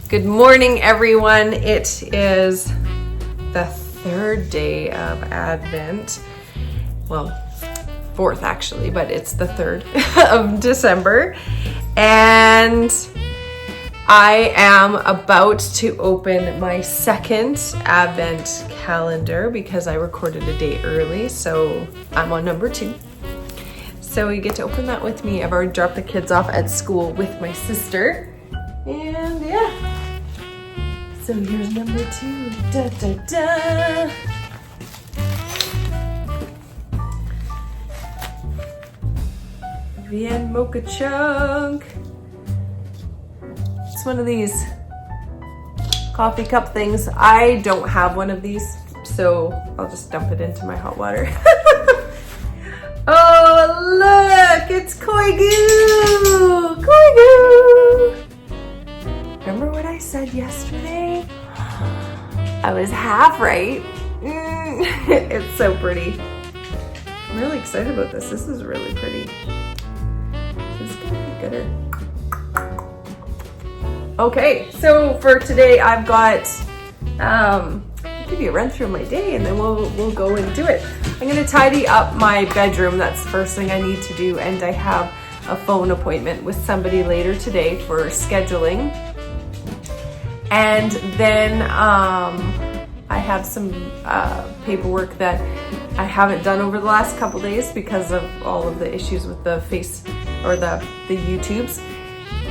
Good morning, everyone. It is the third day of Advent. Well, fourth actually, but it's the 3rd of December. And I am about to open my second Advent calendar because I recorded a day early, so I'm on number 2. So you get to open that with me. I've already dropped the kids off at school with my sister. And yeah. So here's number 2. Da, da, da. Vienna Mocha Chunk. It's one of these coffee cup things. I don't have one of these, so I'll just dump it into my hot water. Oh, look, it's Koi Goo! Koi Goo! Remember what I said yesterday? I was half right. It's so pretty. I'm really excited about this. This is really pretty. This is gonna be gooder. Okay, so for today I've got, I'll give you a run through my day and then we'll go and do it. I'm gonna tidy up my bedroom. That's the first thing I need to do, and I have a phone appointment with somebody later today for scheduling. And then I have some paperwork that I haven't done over the last couple days because of all of the issues with the face or the YouTubes.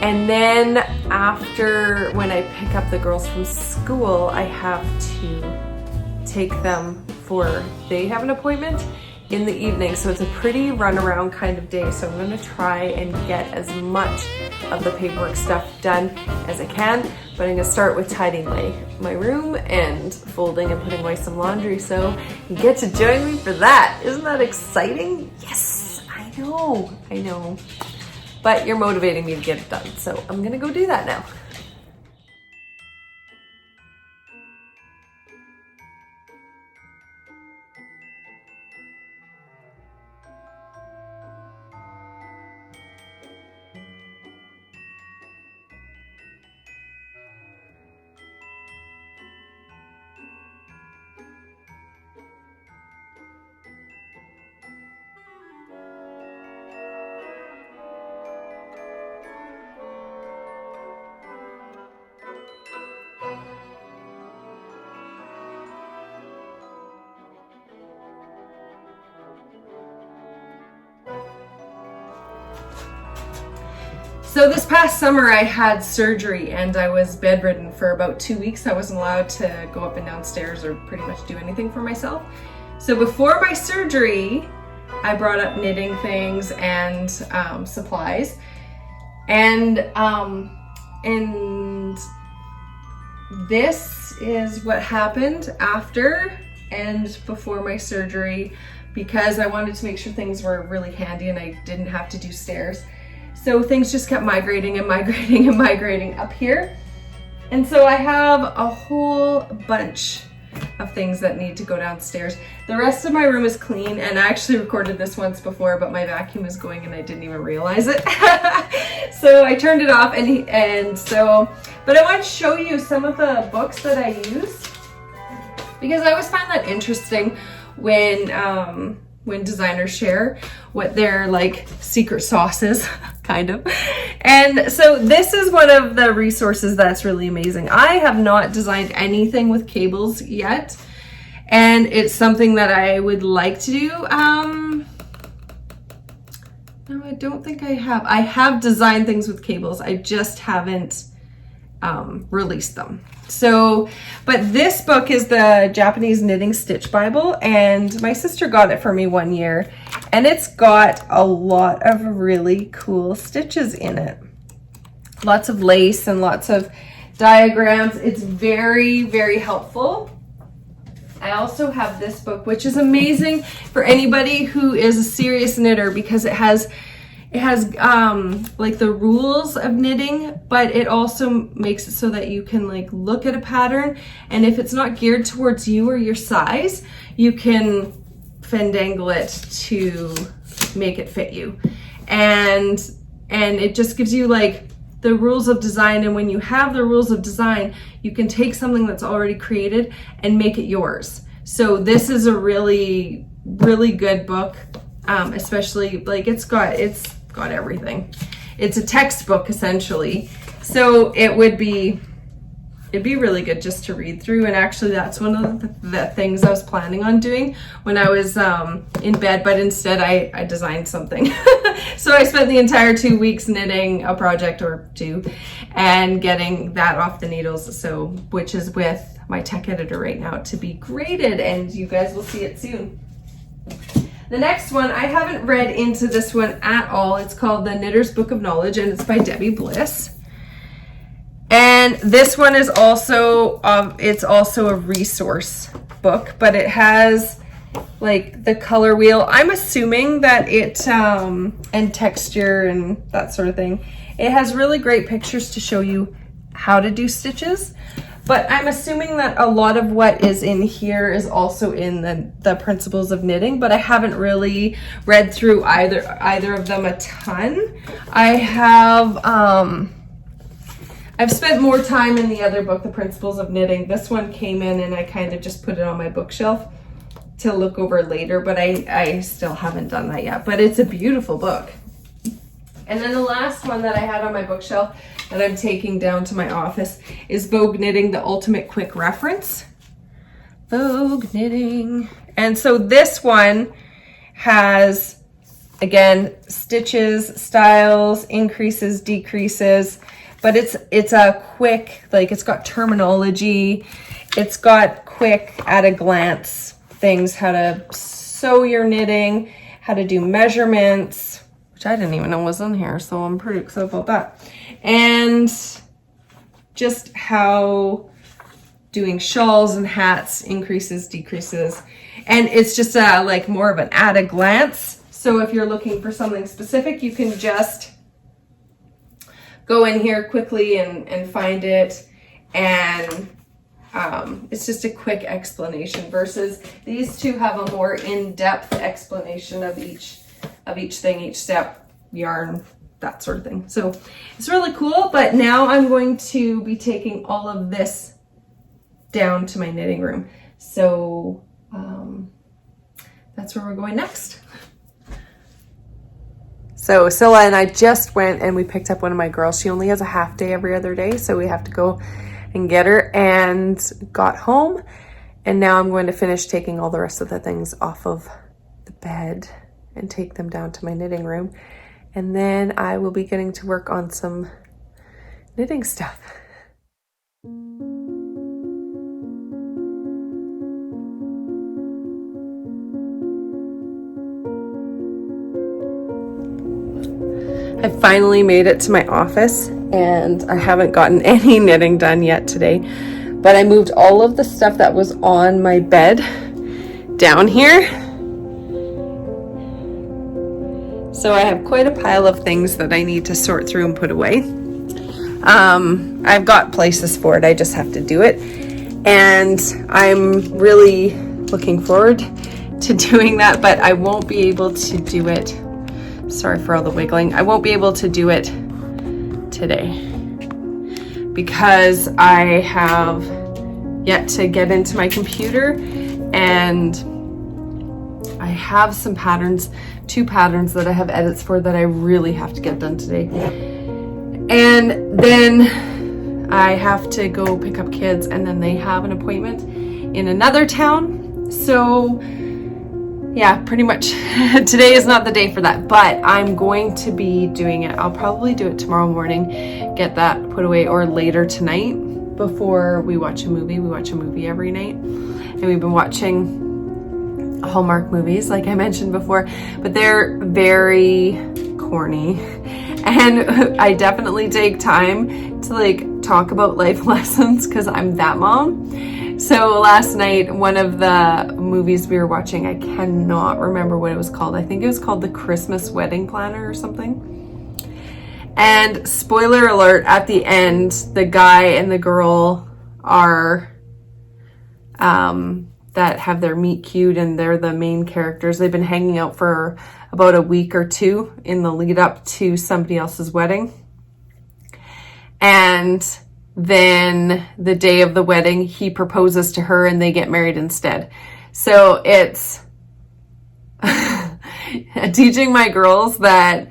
And then after, when I pick up the girls from school, I have to take them they have an appointment in the evening. So it's a pretty runaround kind of day. So I'm gonna try and get as much of the paperwork stuff done as I can. But I'm gonna start with tidying my room and folding and putting away some laundry. So you get to join me for that. Isn't that exciting? Yes, I know. But you're motivating me to get it done. So I'm gonna go do that now. So this past summer I had surgery and I was bedridden for about 2 weeks. I wasn't allowed to go up and downstairs or pretty much do anything for myself. So before my surgery, I brought up knitting things and supplies. And this is what happened after and before my surgery, because I wanted to make sure things were really handy and I didn't have to do stairs. So things just kept migrating and migrating and migrating up here. And so I have a whole bunch of things that need to go downstairs. The rest of my room is clean, and I actually recorded this once before, but my vacuum is going and I didn't even realize it. So I turned it off but I want to show you some of the books that I use, because I always find that interesting when designers share what their like secret sauce is, kind of. And so this is one of the resources that's really amazing. I have not designed anything with cables yet, and it's something that I would like to do. No, I don't think I have. I have designed things with cables. I just haven't released them. So, but this book is the Japanese Knitting Stitch Bible, and my sister got it for me one year, and it's got a lot of really cool stitches in it. Lots of lace and lots of diagrams. It's very, very helpful. I also have this book, which is amazing for anybody who is a serious knitter, because it has like the rules of knitting, but it also makes it so that you can like look at a pattern, and if it's not geared towards you or your size, you can fandangle it to make it fit you. And it just gives you like the rules of design. And when you have the rules of design, you can take something that's already created and make it yours. So this is a really, really good book, especially like it's got everything. It's a textbook essentially. So it'd be really good just to read through. And actually that's one of the things I was planning on doing when I was in bed, but instead I designed something. So I spent the entire 2 weeks knitting a project or two and getting that off the needles. So, which is with my tech editor right now to be graded, and you guys will see it soon. The next one, I haven't read into this one at all. It's called The Knitter's Book of Knowledge, and it's by Debbie Bliss. And this one is also, it's also a resource book, but it has like the color wheel. I'm assuming that it, and texture and that sort of thing. It has really great pictures to show you how to do stitches. But I'm assuming that a lot of what is in here is also in the principles of knitting, but I haven't really read through either of them a ton. I've spent more time in the other book, The Principles of Knitting. This one came in and I kind of just put it on my bookshelf to look over later, but I still haven't done that yet. But it's a beautiful book. And then the last one that I had on my bookshelf that I'm taking down to my office is Vogue Knitting, The Ultimate Quick Reference. Vogue Knitting. And so this one has, again, stitches, styles, increases, decreases, but it's a quick, like it's got terminology, it's got quick at a glance things, how to sew your knitting, how to do measurements, which I didn't even know was in here, so I'm pretty excited about that. And just how doing shawls and hats, increases, decreases. And it's just like more of an at a glance. So if you're looking for something specific, you can just go in here quickly and find it. And it's just a quick explanation versus these two have a more in-depth explanation of each thing, each step, yarn, that sort of thing. So it's really cool, but now I'm going to be taking all of this down to my knitting room. So that's where we're going next. So Scylla and I just went and we picked up one of my girls. She only has a half day every other day, so we have to go and get her, and got home. And now I'm going to finish taking all the rest of the things off of the bed and take them down to my knitting room. And then I will be getting to work on some knitting stuff. I finally made it to my office and I haven't gotten any knitting done yet today, but I moved all of the stuff that was on my bed down here. So I have quite a pile of things that I need to sort through and put away. I've got places for it, I just have to do it. And I'm really looking forward to doing that, but I won't be able to do it. Sorry for all the wiggling. I won't be able to do it today because I have yet to get into my computer, and I have some patterns, 2 patterns that I have edits for that I really have to get done today. And then I have to go pick up kids, and then they have an appointment in another town. So yeah, pretty much today is not the day for that, but I'm going to be doing it. I'll probably do it tomorrow morning, get that put away, or later tonight before we watch a movie. We watch a movie every night, and we've been watching Hallmark movies, like I mentioned before, but they're very corny. And I definitely take time to like talk about life lessons because I'm that mom. So last night, one of the movies we were watching, I cannot remember what it was called. I think it was called The Christmas Wedding Planner or something. And spoiler alert, at the end, the guy and the girl are, that have their meet cute, and they're the main characters. They've been hanging out for about a week or 2 in the lead up to somebody else's wedding. And then the day of the wedding, he proposes to her and they get married instead. So it's teaching my girls that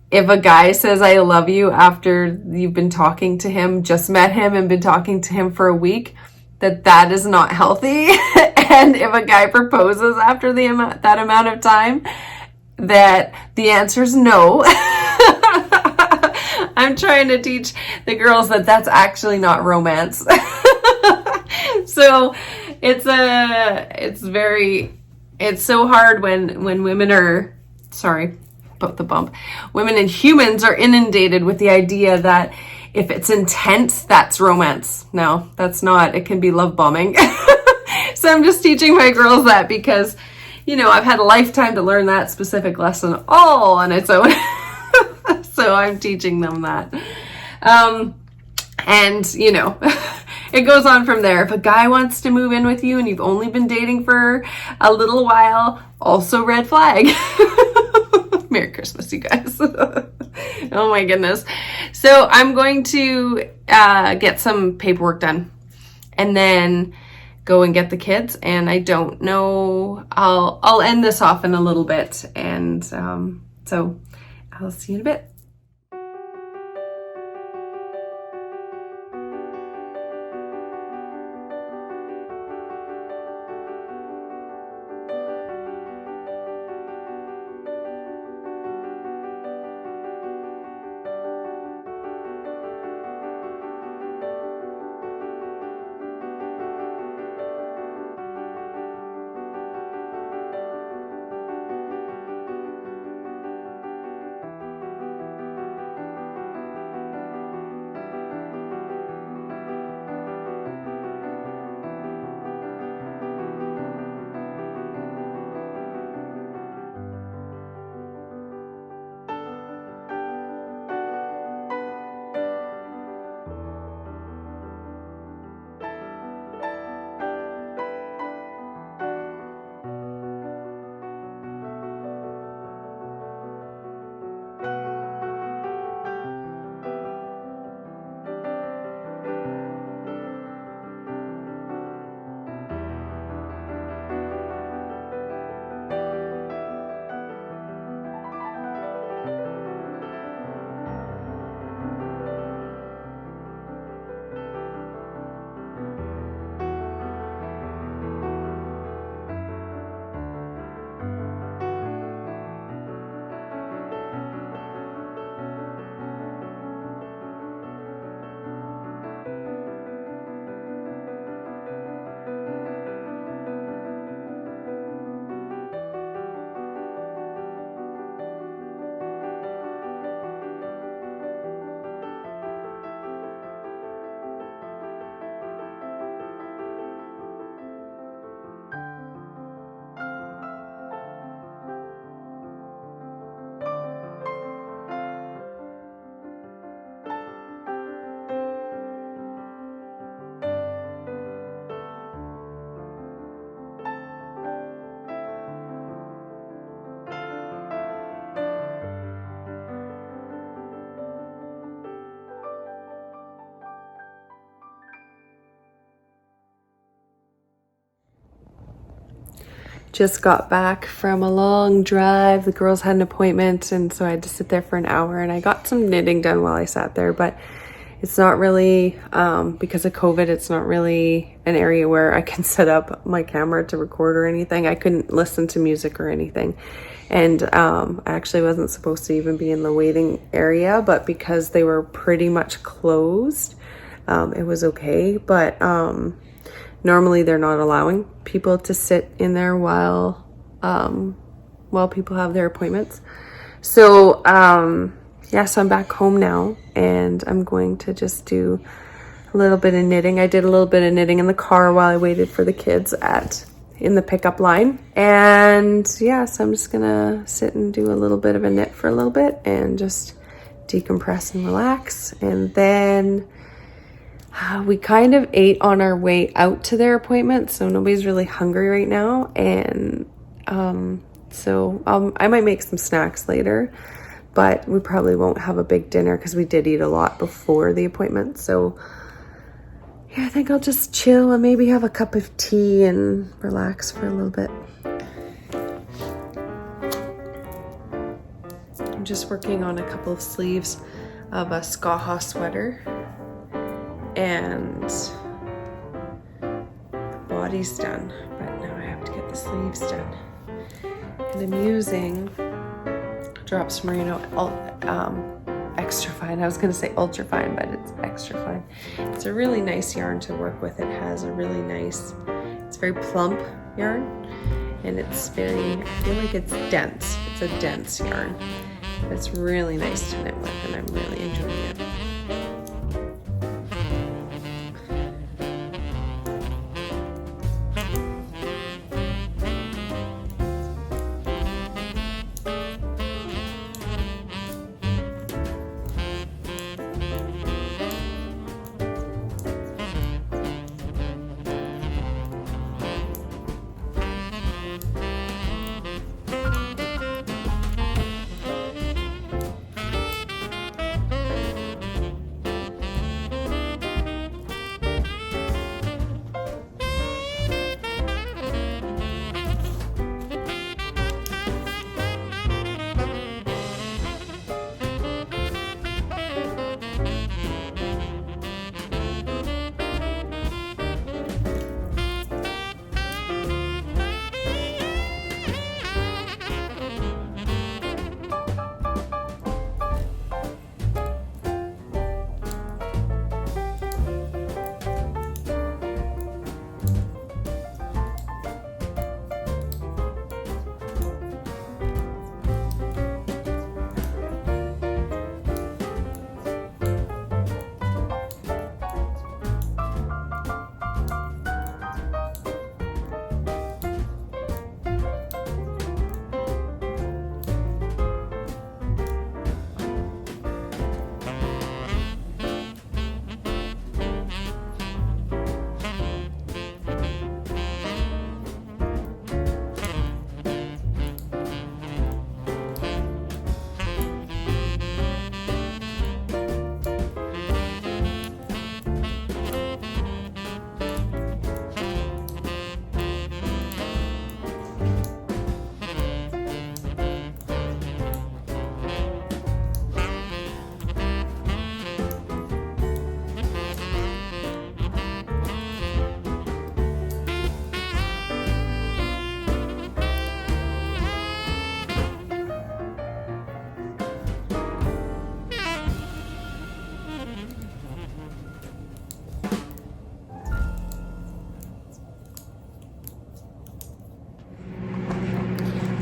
if a guy says I love you after you've been talking to him, just met him and been talking to him for a week, that is not healthy. And if a guy proposes after that amount of time, that the answer is no. I'm trying to teach the girls that that's actually not romance. So it's so hard when women are, sorry about the bump, women and humans are inundated with the idea that if it's intense, that's romance. No, that's not. It can be love bombing. So I'm just teaching my girls that because, you know, I've had a lifetime to learn that specific lesson all on its own. So I'm teaching them that. And, you know, it goes on from there. If a guy wants to move in with you and you've only been dating for a little while, also red flag. Merry Christmas, you guys. Oh my goodness. So I'm going to get some paperwork done and then go and get the kids. And I don't know, I'll end this off in a little bit. And so I'll see you in a bit. Just got back from a long drive. The girls had an appointment, and so I had to sit there for an hour, and I got some knitting done while I sat there, but it's not really, because of COVID, it's not really an area where I can set up my camera to record or anything. I couldn't listen to music or anything. And I actually wasn't supposed to even be in the waiting area, but because they were pretty much closed, it was okay. But normally they're not allowing people to sit in there while people have their appointments. So yeah, so I'm back home now, and I'm going to just do a little bit of knitting. I did a little bit of knitting in the car while I waited for the kids in the pickup line. And yeah, so I'm just gonna sit and do a little bit of a knit for a little bit and just decompress and relax. And then we kind of ate on our way out to their appointment, so nobody's really hungry right now. And so I might make some snacks later, but we probably won't have a big dinner because we did eat a lot before the appointment. So yeah, I think I'll just chill and maybe have a cup of tea and relax for a little bit. I'm just working on a couple of sleeves of a Skaha sweater, and the body's done, but now I have to get the sleeves done. And I'm using Drops Merino extra fine. I was going to say ultra fine, but it's extra fine. It's a really nice yarn to work with. It has a really nice, it's very plump yarn, and it's very, I feel like it's dense. It's a dense yarn. It's really nice to knit with, and I'm really enjoying it.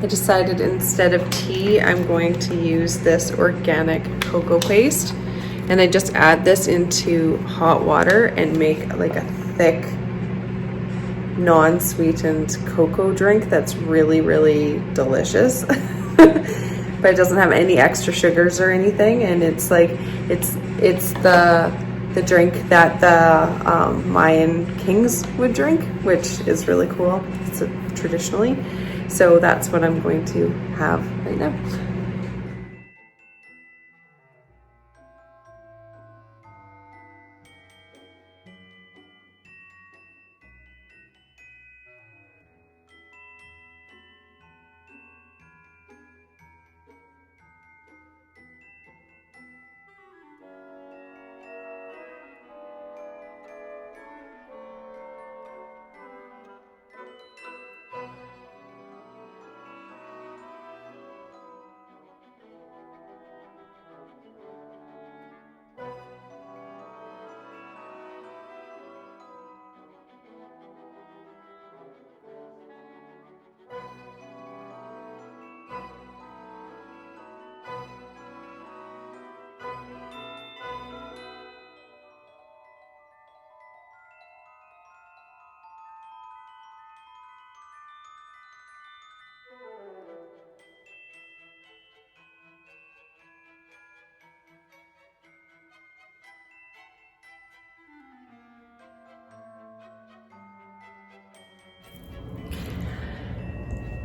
I decided instead of tea, I'm going to use this organic cocoa paste. And I just add this into hot water and make like a thick, non-sweetened cocoa drink that's really, really delicious. But it doesn't have any extra sugars or anything. And it's like, it's the drink that the Mayan kings would drink, which is really cool. It's traditionally. So that's what I'm going to have right now.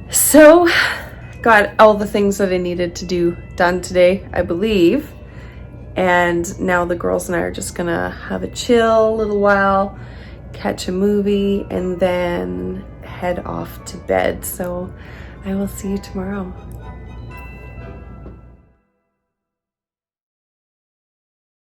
So got all the things that I needed to do done today, I believe. And now the girls and I are just gonna have a chill little while, catch a movie, and then head off to bed. So I will see you tomorrow.